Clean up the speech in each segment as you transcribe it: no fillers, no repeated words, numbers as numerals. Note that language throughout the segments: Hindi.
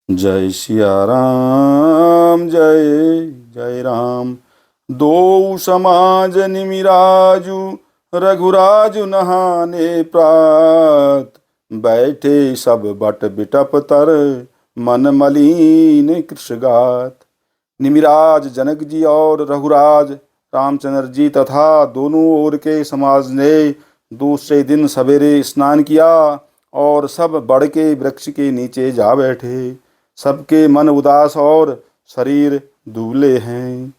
जय सिया राम जय जय राम। दो समाज निमिराजु रघुराजु नहाने प्रात। बैठे सब बट बिटप तर मन मलिन कृषगात। निमिराज जनक जी और रघुराज रामचंद्र जी तथा दोनों ओर के समाज ने दूसरे दिन सवेरे स्नान किया और सब बड़ के वृक्ष के नीचे जा बैठे। सबके मन उदास और शरीर दुबले हैं।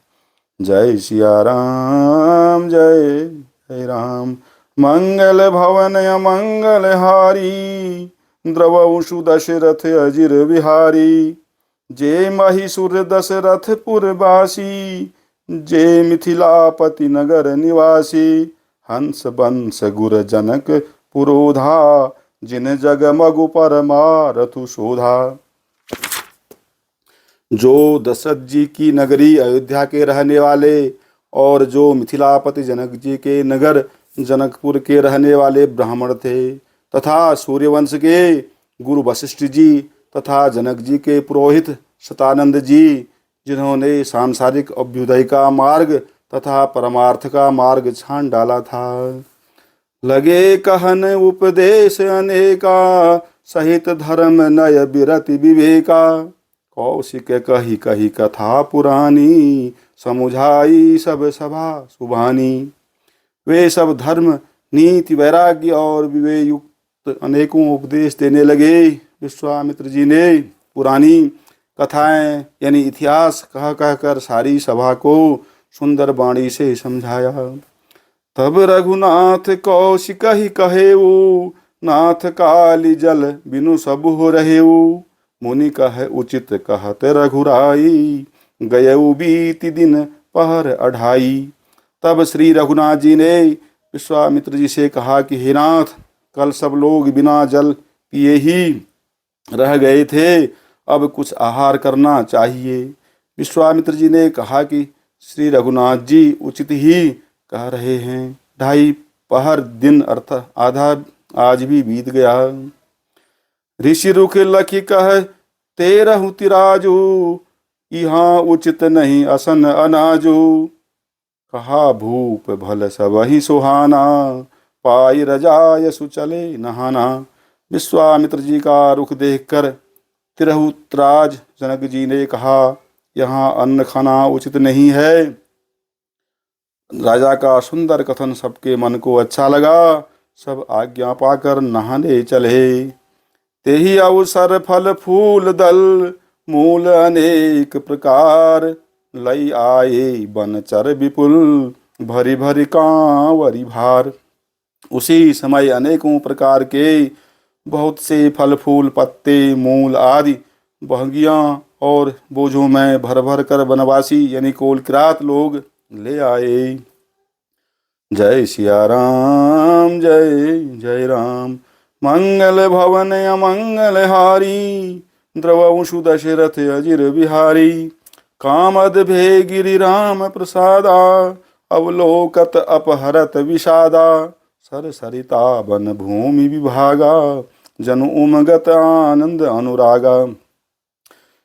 जय सिया राम जय जय राम। मंगल भवन अमंगल हारी द्रवंशु दशरथ अजिर बिहारी। जे महिषुर दशरथपुर बासी जे मिथिलापति नगर निवासी। हंस बंस गुर जनक पुरोधा जिन जगमगु परमारथु शोधा। जो दशरथ जी की नगरी अयोध्या के रहने वाले और जो मिथिलापति जनक जी के नगर जनकपुर के रहने वाले ब्राह्मण थे तथा सूर्यवंश के गुरु वशिष्ठ जी तथा जनक जी के पुरोहित शतानंद जी जिन्होंने सांसारिक अभ्युदय का मार्ग तथा परमार्थ का मार्ग छान डाला था। लगे कहन उपदेश अनेका सहित धर्म नय बिरति विवेका। कौशिक कही कही कथा पुरानी समुझाई सब सभा सुभानी। वे सब धर्म नीति वैराग्य और विवेक युक्त अनेकों उपदेश देने लगे। विश्वामित्र जी ने पुरानी कथाएं यानी इतिहास कह कहकर सारी सभा को सुंदर वाणी से समझाया। तब रघुनाथ कौशिक ही कहेऊ नाथ काली जल बिनु सब हो रहेऊ। मुनि कह उचित कहत रघुराई गयऊ बीती दिन पहर अढ़ाई। तब श्री रघुनाथ जी ने विश्वामित्र जी से कहा कि हे नाथ, कल सब लोग बिना जल पिए ही रह गए थे, अब कुछ आहार करना चाहिए। विश्वामित्र जी ने कहा कि श्री रघुनाथ जी उचित ही कह रहे हैं। ढाई पहर दिन अर्थ आधा आज भी बीत गया। ऋषि रुख लखी कह तेरहु तिराजू यहाँ उचित नहीं असन अनाजू। कहा भूप भल सब ही सुहाना पाई रजाय सुचले नहाना। विश्वामित्र जी का रुख देखकर तिरहुतराज जनक जी ने कहा यहाँ अन्न खाना उचित नहीं है। राजा का सुंदर कथन सबके मन को अच्छा लगा। सब आज्ञा पाकर नहाने चले। तेहि अवसर फल फूल दल मूल अनेक प्रकार। लई आए बनचर विपुल भरी भरी कांवरी भार। उसी समय अनेकों प्रकार के बहुत से फल फूल पत्ते मूल आदि बहंगियाँ और बोझों में भर भर कर बनवासी यानी कोल किरात लोग ले आए। जय सिया राम जय जय राम। मंगल भवन अमंगल हारी द्रवंशु दशरथ अजिर बिहारी। कामद भे गिरि राम प्रसादा अवलोकत अपहरत विषादा। सर सरिता वन भूमि विभागा जनु उमगत आनंद अनुरागा।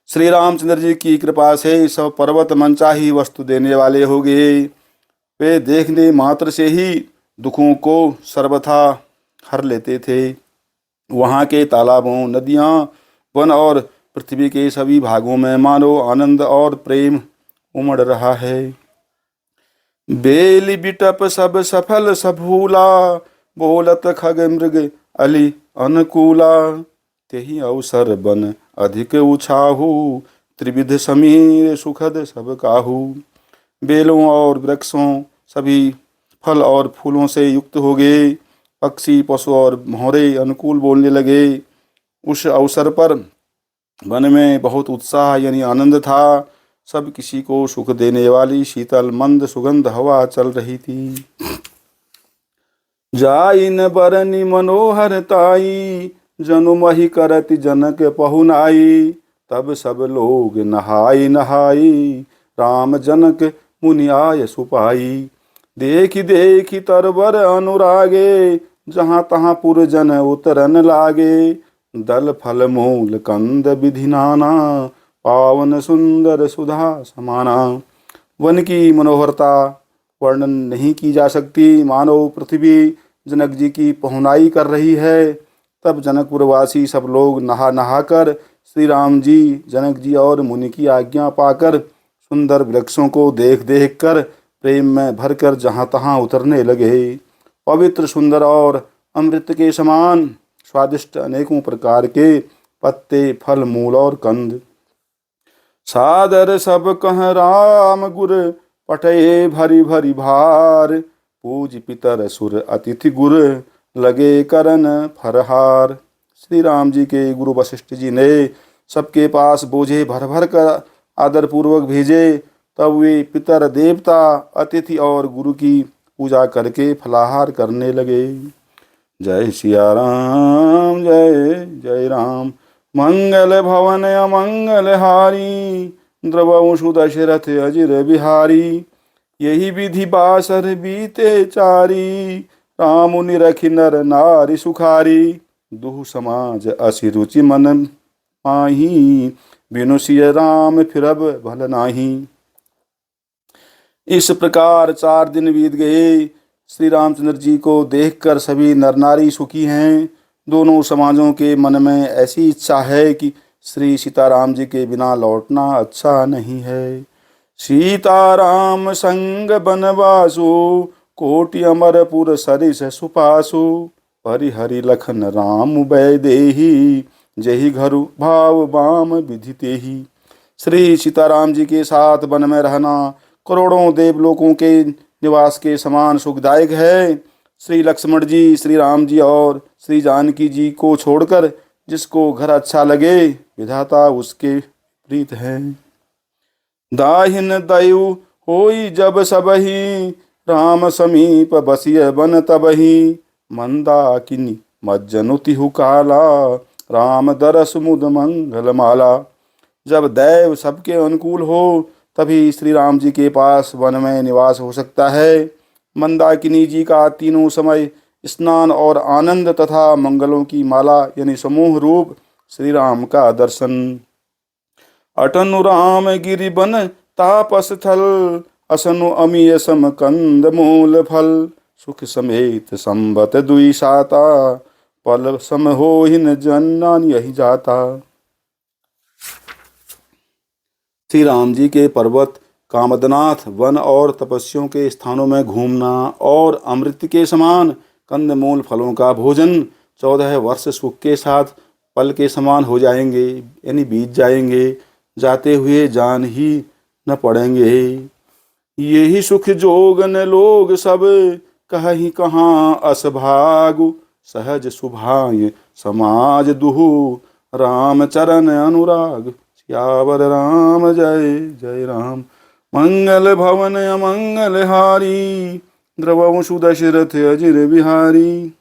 श्री रामचंद्र जी की कृपा से सब पर्वत मनचाही वस्तु देने वाले हो गए। वे देखने मात्र से ही दुखों को सर्वथा हर लेते थे। वहाँ के तालाबों नदियाँ वन और पृथ्वी के सभी भागों में मानो आनंद और प्रेम उमड़ रहा है। बेली बिटप सब सफल सभूला बोलत खग मृग अली अनुकूला। तेहि अवसर बन अधिक उछाहू त्रिविध समीर सुखद सब काहू। बेलों और वृक्षों सभी फल और फूलों से युक्त हो गए। पक्षी पशु और भौरे अनुकूल बोलने लगे। उस अवसर पर वन में बहुत उत्साह यानी आनंद था। सब किसी को सुख देने वाली शीतल मंद सुगंध हवा चल रही थी। जाइन बरनी मनोहर ताई जनु मही करति जनक पहुनाई। तब सब लोग नहाई नहाई राम जनक मुनि आय सुपाई। देखी देखी तरबर अनुरागे जहाँ तहाँ पुरजन उतरन लागे। दल फल मूल कंद विधि नाना, पावन सुंदर सुधा समाना। वन की मनोहरता वर्णन नहीं की जा सकती। मानो पृथ्वी जनक जी की पहुनाई कर रही है। तब जनकपुरवासी सब लोग नहा नहा कर श्री राम जी, जनक जी और मुनि की आज्ञा पाकर सुंदर वृक्षों को देख देख कर प्रेम में भरकर जहाँ तहाँ उतरने लगे। पवित्र, सुंदर और अमृत के समान स्वादिष्ट अनेकों प्रकार के पत्ते, फल, मूल और कंद। सादर सब कह राम गुर, पठे भरी भरी भार। पूज पितर सुर अतिथि गुर, लगे करन फरहार। श्री राम जी के गुरु वशिष्ठ जी ने सबके पास बोझे भर भर कर आदर पूर्वक भेजे। तब वे पितर, देवता, अतिथि और गुरु की पूजा करके फलाहार करने लगे। जय सिया राम, जय जय राम। मंगल भवन अमंगल हारी, द्रवंशु दशरथ अजिर बिहारी। यही विधि बासर बीते चारी, राम निरखि नर नारी सुखारी। दुह समाज असी रुचि मन माही, बिनु सिय राम फिरब भल नाही। इस प्रकार 4 दिन बीत गए। श्री रामचंद्र जी को देखकर सभी नर नारी सुखी हैं। दोनों समाजों के मन में ऐसी इच्छा है कि श्री सीताराम जी के बिना लौटना अच्छा नहीं है। सीताराम संग बनवासु, कोटि अमरपुर सरिस सुपासु। परिहरि लखन राम वैदेही, जहि घरु भाव बाम विधि तेहि। श्री सीताराम जी के साथ वन में रहना करोड़ों देवलोकों के निवास के समान सुखदायक है। श्री लक्ष्मण जी, श्री राम जी और श्री जानकी जी को छोड़कर जिसको घर अच्छा लगे, विधाता उसके प्रीत है। दाहिन दयु होई जब सबही, राम समीप बसिय बन तबही। मंदाकिनी मज्जनु तिहु काला, राम दरस मुद मंगल माला। जब दैव सबके अनुकूल हो तभी श्री राम जी के पास वन में निवास हो सकता है। मंदाकिनी जी का तीनों समय स्नान और आनंद तथा मंगलों की माला यानी समूह रूप श्री राम का दर्शन। अटनु राम गिरि बन तापस थल, असनु अमीय सम कंद मूल फल। सुख समेत संबत दुई साता, पल सम होहिन जन्नान यही जाता। श्री राम जी के पर्वत, कामदनाथ, वन और तपस्वियों के स्थानों में घूमना और अमृत के समान कंदमूल फलों का भोजन 14 वर्ष सुख के साथ पल के समान हो जाएंगे, यानी बीत जाएंगे, जाते हुए जान ही न पड़ेंगे। यही सुख जोगन लोग सब, कहीं कहाँ असभागु। सहज सुभाय समाज दुहु, राम चरण अनुराग। सियावर राम जय जय राम। मंगल भवन अमंगल हारी, द्रवंशु दशरथ अजिर बिहारी।